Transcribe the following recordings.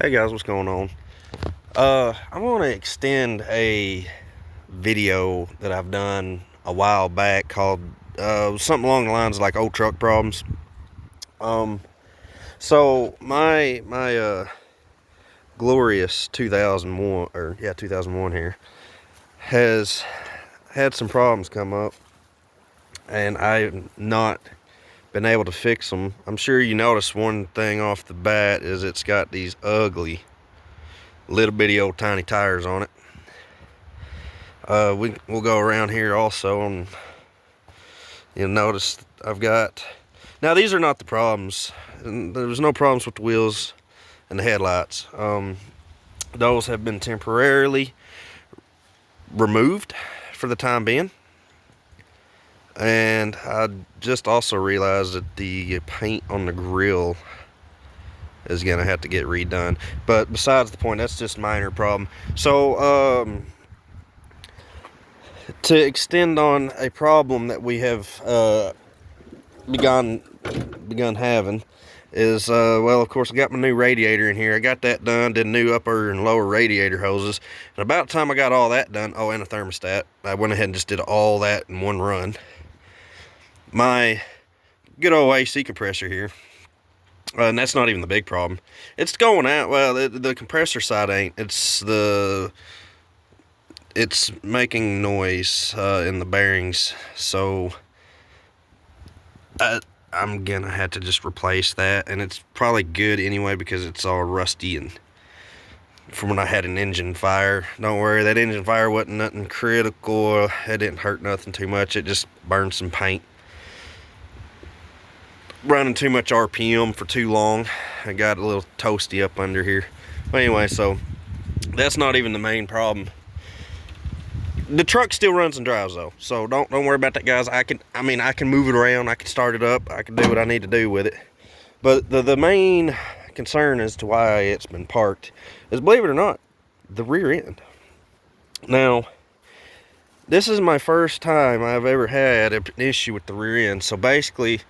Hey guys, what's going on? I want to extend a video that I've done a while back called something along the lines of like old truck problems. Um, so my glorious 2001 2001 here has had some problems come up, and I've not been able to fix them. I'm sure you noticed one thing off the bat is it's got these ugly little bitty old tiny tires on it. We'll go around here also, and you'll notice I've got. Now these are not the problems. There's no problems with the wheels and the headlights. Those have been temporarily removed for the time being, and I just also realized that the paint on the grill is gonna have to get redone. But besides the point, that's just a minor problem. So to extend on a problem that we have begun having is well, of course, I got my new radiator in here. I got that done, did new upper and lower radiator hoses, and about the time I got all that done, oh, and a thermostat, I went ahead and just did all that in one run. My good old AC compressor here, and that's not even the big problem. It's going out. Well, the compressor side ain't. It's making noise in the bearings, so I'm gonna have to just replace that, and it's probably good anyway because it's all rusty and from when I had an engine fire. Don't worry, that engine fire wasn't nothing critical. It didn't hurt nothing too much. It just burned some paint. Running too much RPM for too long. I got a little toasty up under here. But anyway, so that's not even the main problem. The truck still runs and drives though, so don't worry about that, guys. I can move it around, I can start it up, I can do what I need to do with it. But the main concern as to why it's been parked is, believe it or not, the rear end. Now, this is my first time I've ever had an issue with the rear end. So basically,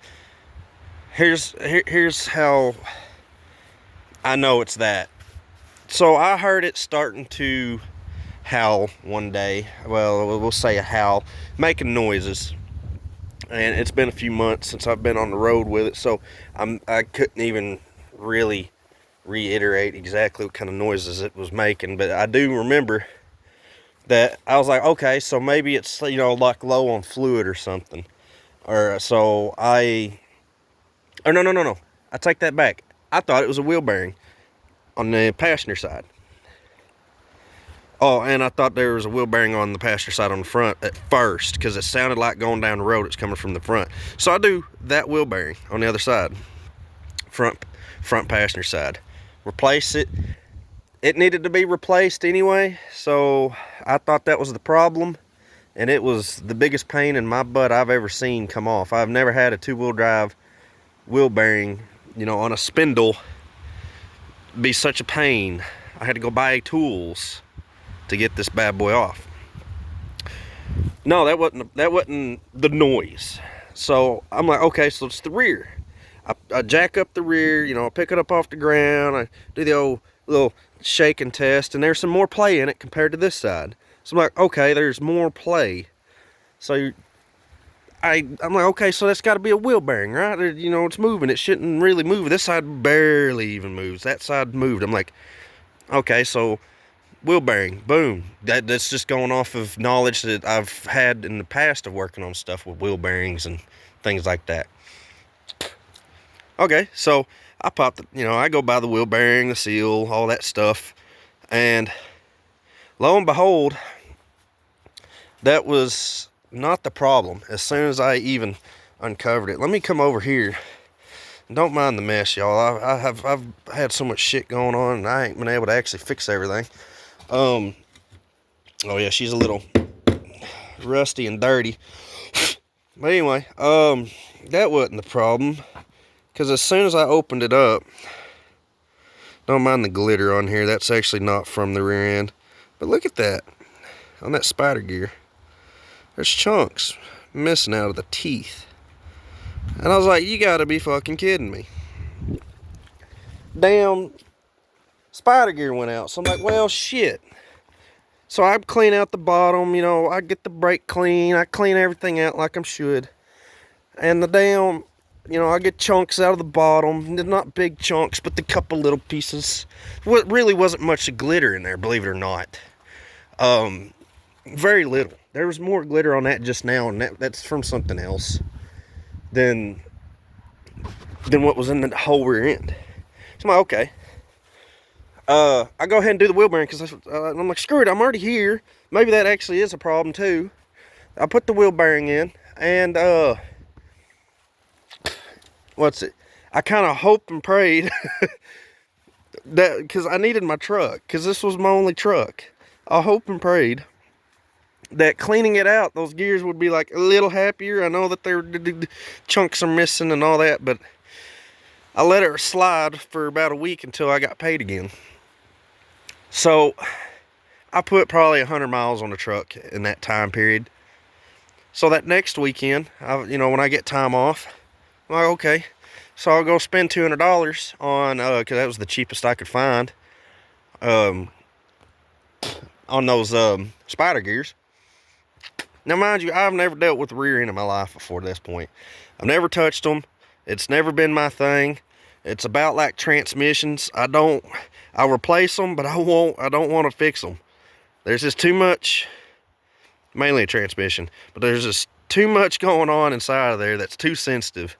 here's how I know it's that. So I heard it starting to howl one day. Well, we'll say a howl, making noises, and it's been a few months since I've been on the road with it, so I couldn't even really reiterate exactly what kind of noises it was making. But I do remember that I was like, okay, so maybe it's, like low on fluid or something. Or so I oh no, I take that back. I thought it was a wheel bearing on the passenger side. Oh, and I thought there was a wheel bearing on the passenger side on the front at first, because it sounded like going down the road it's coming from the front. So I do that wheel bearing on the other side, front passenger side. Replace it. It needed to be replaced anyway, so I thought that was the problem, and it was the biggest pain in my butt I've ever seen come off. I've never had a two-wheel drive wheel bearing, on a spindle be such a pain. I had to go buy tools to get this bad boy off. No, that wasn't the noise. So I'm like, okay, so it's the rear. I jack up the rear, I pick it up off the ground, I do the old little shake and test, and there's some more play in it compared to this side. So I'm like, okay, there's more play. So I'm like, okay, so that's got to be a wheel bearing, right? It's moving. It shouldn't really move. This side barely even moves. That side moved. I'm like, okay, so wheel bearing, boom. That's just going off of knowledge that I've had in the past of working on stuff with wheel bearings and things like that. Okay, so I popped I go buy the wheel bearing, the seal, all that stuff, and lo and behold, that was not the problem as soon as I even uncovered it. Let me come over here. Don't mind the mess, y'all. I've had so much shit going on, and I ain't been able to actually fix everything. Oh yeah, she's a little rusty and dirty. But anyway, that wasn't the problem, because as soon as I opened it up, don't mind the glitter on here, that's actually not from the rear end, but look at that, on that spider gear, there's chunks missing out of the teeth. And I was like, you gotta be fucking kidding me. Damn spider gear went out. So I'm like, well, shit. So I clean out the bottom, you know, I get the brake clean, I clean everything out like I should. And the damn, you know, I get chunks out of the bottom. Not big chunks, but the couple little pieces. What really wasn't much glitter in there, believe it or not. Very little. There was more glitter on that just now, and that's from something else than what was in the whole rear end. So I'm like, okay. I go ahead and do the wheel bearing because I'm like, screw it, I'm already here. Maybe that actually is a problem too. I put the wheel bearing in, and I kind of hoped and prayed that, because I needed my truck, because this was my only truck. I hoped and prayed that cleaning it out, those gears would be like a little happier. I know that the chunks are missing and all that, but I let it slide for about a week until I got paid again. So I put probably 100 miles on the truck in that time period. So that next weekend, you know, when I get time off, I'm like, okay. So I'll go spend $200 on, because that was the cheapest I could find, on those spider gears. Now, mind you, I've never dealt with the rear end of my life before this point. I've never touched them. It's never been my thing. It's about like transmissions. I'll replace them, but I don't want to fix them. There's just too much, mainly a transmission, but there's just too much going on inside of there that's too sensitive.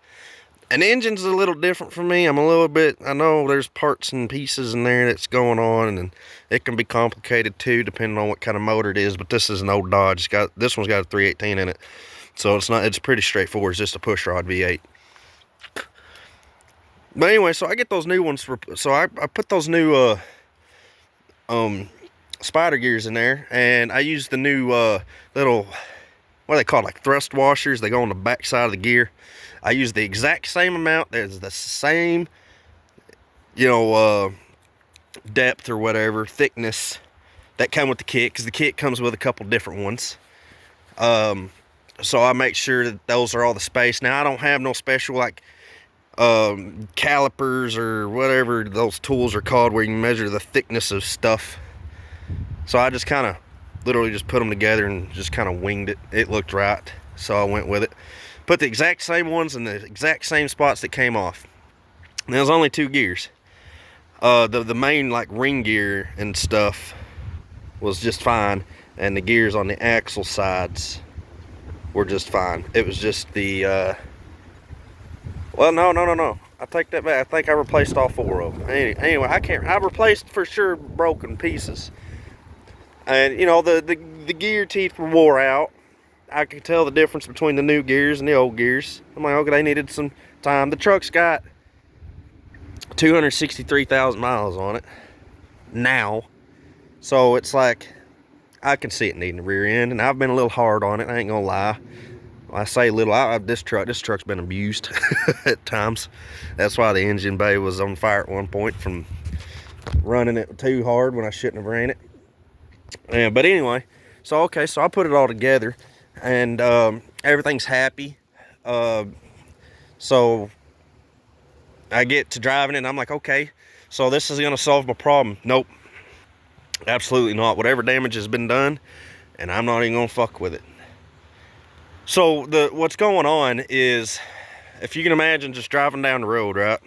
An engine's a little different for me. I'm a little bit, I know there's parts and pieces in there that's going on, and it can be complicated too, depending on what kind of motor it is. But this is an old Dodge. This one's got a 318 in it, so it's pretty straightforward. It's just a pushrod V8. But anyway, so I get those new ones so I put those new spider gears in there, and I use the new little, what are they called, like thrust washers. They go on the back side of the gear. I use the exact same amount. There's the same, you know, depth or whatever, thickness that come with the kit, because the kit comes with a couple different ones. So I make sure that those are all the space. Now, I don't have no special like calipers or whatever those tools are called where you can measure the thickness of stuff. So I just kind of literally just put them together and just kind of winged it. It looked right, so I went with it. Put the exact same ones in the exact same spots that came off. And there was only 2 gears. The main like ring gear and stuff was just fine, and the gears on the axle sides were just fine. It was just the well, no. I take that back. I think I replaced all 4 of them. Anyway, I replaced for sure broken pieces. And you know, the gear teeth were wore out. I could tell the difference between the new gears and the old gears. I'm like, okay, they needed some time. The truck's got 263,000 miles on it now. So it's like, I can see it needing the rear end, and I've been a little hard on it, I ain't gonna lie. I say little, this truck's been abused at times. That's why the engine bay was on fire at one point from running it too hard when I shouldn't have ran it. But anyway, so okay, so I put it all together, and everything's happy. So I get to driving it, and I'm like, okay, so this is gonna solve my problem. Nope, absolutely not. Whatever damage has been done, and I'm not even gonna fuck with it. So what's going on is, if you can imagine just driving down the road, right?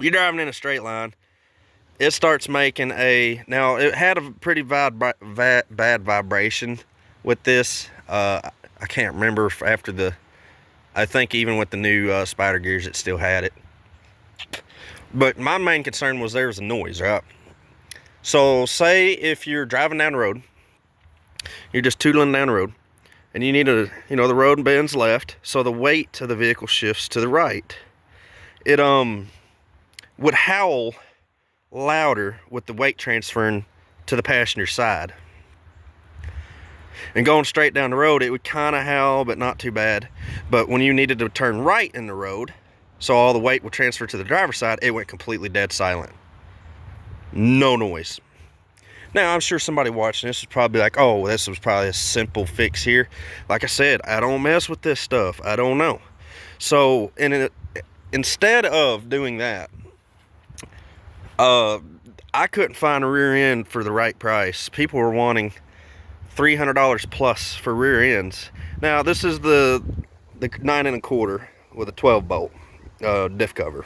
You're driving in a straight line. It starts making now it had a pretty bad vibration with this. I can't remember if I think even with the new spider gears it still had it. But my main concern was there was a noise, right? So say if you're driving down the road, you're just tootling down the road, and you need the road bends left, so the weight of the vehicle shifts to the right. It would howl louder with the weight transferring to the passenger side. And going straight down the road, it would kind of howl, but not too bad. But when you needed to turn right in the road, so all the weight would transfer to the driver's side, it went completely dead silent. No noise. Now, I'm sure somebody watching this is probably like, oh, this was probably a simple fix here. Like I said, I don't mess with this stuff. I don't know. So, instead of doing that, I couldn't find a rear end for the right price. People were wanting $300 plus for rear ends. Now this is the 9 1/4 with a 12 bolt diff cover.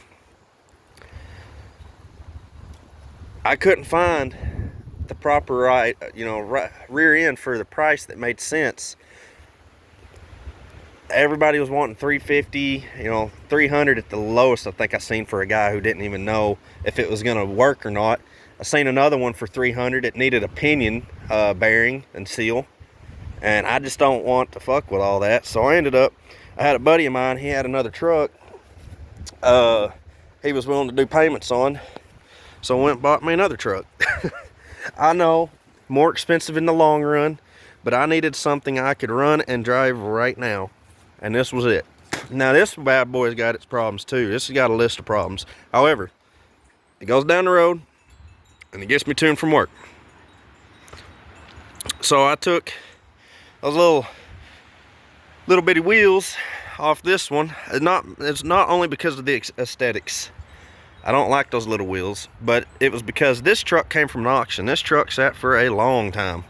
I couldn't find the proper rear end for the price that made sense. Everybody was wanting 350, 300 at the lowest I think I seen for a guy who didn't even know if it was gonna work or not. I seen another one for 300. It needed a pinion bearing and seal, and I just don't want to fuck with all that. So I had a buddy of mine, he had another truck he was willing to do payments on, so I went and bought me another truck. I know, more expensive in the long run, but I needed something I could run and drive right now, and this was it. Now this bad boy's got its problems too. This has got a list of problems. However, it goes down the road and it gets me to and from work. So I took those little bitty wheels off this one. It's not only because of the aesthetics. I don't like those little wheels, but it was because this truck came from an auction. This truck sat for a long time.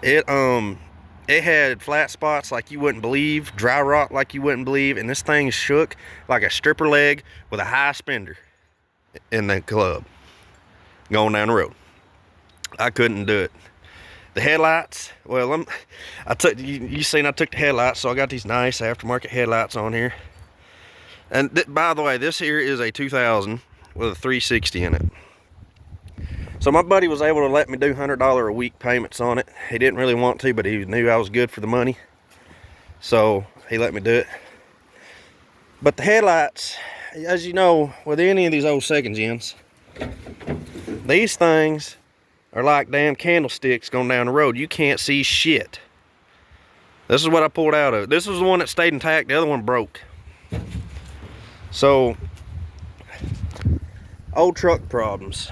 It had flat spots like you wouldn't believe, dry rot like you wouldn't believe, and this thing shook like a stripper leg with a high spender in the club going down the road. I couldn't do it. The headlights, well, you seen I took the headlights, so I got these nice aftermarket headlights on here. And by the way, this here is a 2000 with a 360 in it. So my buddy was able to let me do $100 a week payments on it. He didn't really want to, but he knew I was good for the money, so he let me do it. But the headlights, as you know, with any of these old second gens, these things are like damn candlesticks going down the road. You can't see shit. This is what I pulled out of. This was the one that stayed intact. The other one broke. So, old truck problems.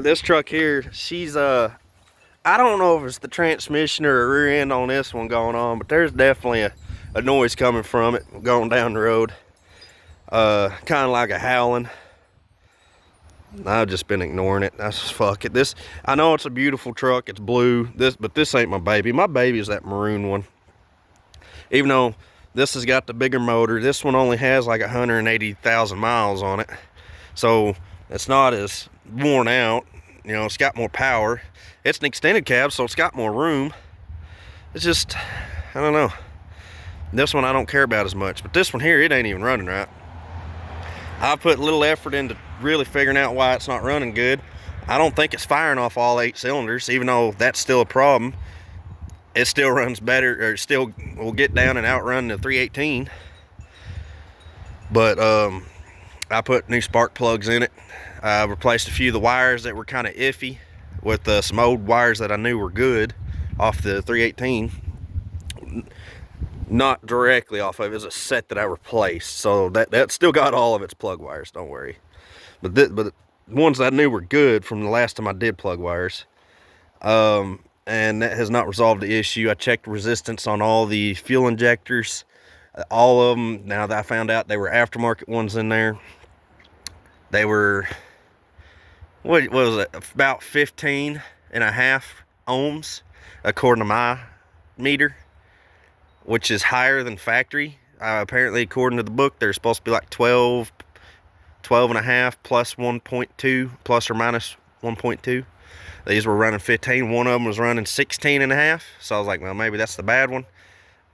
This truck here, she's I don't know if it's the transmission or a rear end on this one going on, but there's definitely a noise coming from it going down the road. Kind of like a howling. I've just been ignoring it. That's just fuck it. I know it's a beautiful truck, it's blue, but this ain't my baby. My baby is that maroon one. Even though this has got the bigger motor, this one only has like 180,000 miles on it, so it's not as worn out. It's got more power. It's an extended cab, so it's got more room. It's just, I don't know. This one I don't care about as much, but this one here, it ain't even running right. I put a little effort into really figuring out why it's not running good. I don't think it's firing off all 8 cylinders, even though that's still a problem. It still runs better, or still will get down and outrun the 318. But I put new spark plugs in it. I replaced a few of the wires that were kind of iffy with some old wires that I knew were good off the 318. Not directly off of it, it's a set that I replaced, so that still got all of its plug wires, don't worry. But the ones I knew were good from the last time I did plug wires, and that has not resolved the issue. I checked resistance on all the fuel injectors, all of them. Now that I found out they were aftermarket ones in there, they were, what was it, about 15 and a half ohms according to my meter, which is higher than factory. Apparently, according to the book, they're supposed to be like 12 and a half plus 1.2, plus or minus 1.2. These were running 15. One of them was running 16 and a half. So I was like, well, maybe that's the bad one.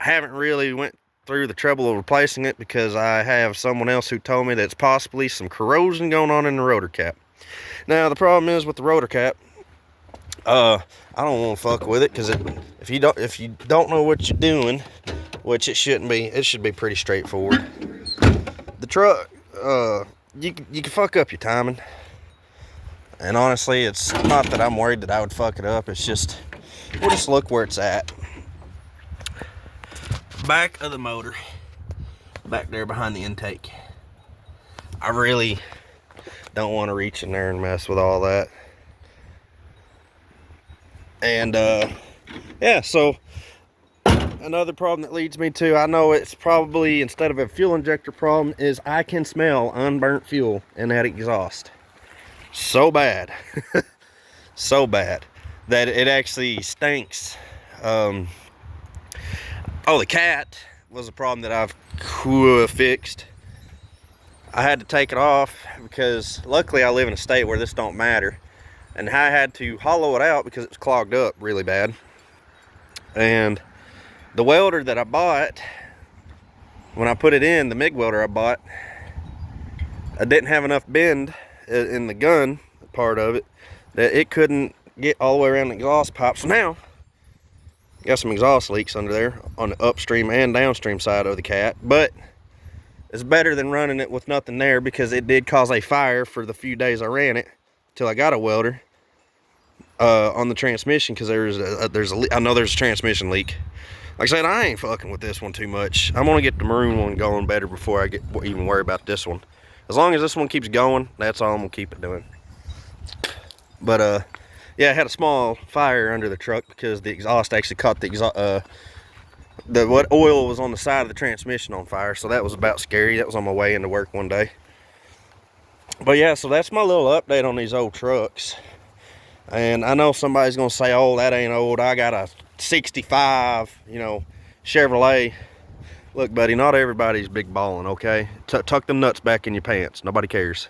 I haven't really went through the trouble of replacing it because I have someone else who told me that it's possibly some corrosion going on in the rotor cap. Now, the problem is with the rotor cap, I don't want to fuck with it, because if you don't know what you're doing, which it shouldn't be, it should be pretty straightforward. The truck, you can fuck up your timing, and honestly, it's not that I'm worried that I would fuck it up. It's just, we'll just look where it's at. Back of the motor, back there behind the intake. I really don't want to reach in there and mess with all that. And yeah, so another problem that leads me to, I know it's probably, instead of a fuel injector problem, is I can smell unburnt fuel in that exhaust. so bad. So bad that it actually stinks. Oh, the cat was a problem that I've fixed. I had to take it off because luckily I live in a state where this don't matter, and I had to hollow it out because it was clogged up really bad. And the welder that I bought, when I put it in, the MIG welder I bought, I didn't have enough bend in the gun part of it that it couldn't get all the way around the exhaust pipe. So now got some exhaust leaks under there on the upstream and downstream side of the cat, but it's better than running it with nothing there, because it did cause a fire for the few days I ran it till I got a welder on the transmission, because I know there's a transmission leak. Like I said, I ain't fucking with this one too much. I'm gonna get the maroon one going better before I even worry about this one. As long as this one keeps going, that's all I'm gonna keep it doing. But yeah, I had a small fire under the truck because the exhaust actually caught the what oil was on the side of the transmission on fire, so that was about scary. That was on my way into work one day. But yeah, so that's my little update on these old trucks. And I know somebody's gonna say, oh, that ain't old. I got a 65, Chevrolet. Look, buddy, not everybody's big balling, okay? Tuck them nuts back in your pants. Nobody cares.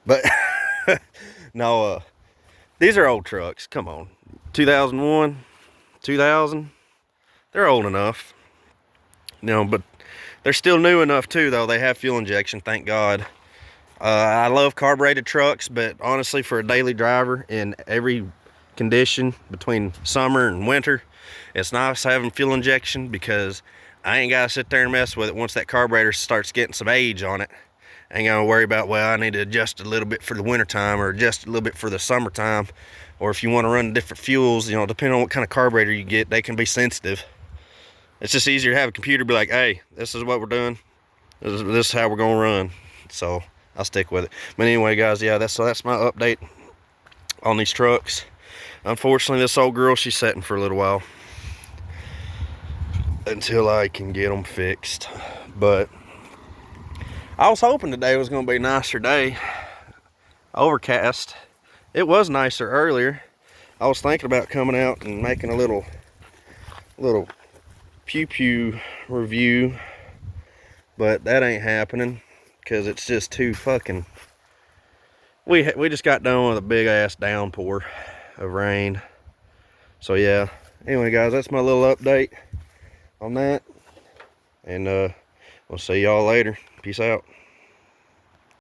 But no, these are old trucks. Come on. 2001, 2000. They're old enough. But they're still new enough too, though. They have fuel injection, thank God. I love carbureted trucks, but honestly, for a daily driver in every condition between summer and winter, it's nice having fuel injection, because I ain't gotta sit there and mess with it once that carburetor starts getting some age on it. I ain't gotta worry about, well, I need to adjust a little bit for the winter time or adjust a little bit for the summertime. Or if you want to run different fuels, depending on what kind of carburetor you get, they can be sensitive. It's just easier to have a computer be like, hey, this is what we're doing. This is how we're gonna run. So I'll stick with it. But anyway, guys, yeah, that's my update on these trucks. Unfortunately, this old girl, she's sitting for a little while until I can get them fixed. But I was hoping today was going to be a nicer day. Overcast. It was nicer earlier. I was thinking about coming out and making a little pew review, but that ain't happening because it's just too fucking. We just got done with a big ass downpour of rain. So yeah. Anyway, guys, that's my little update on that, and we'll see y'all later. Peace out.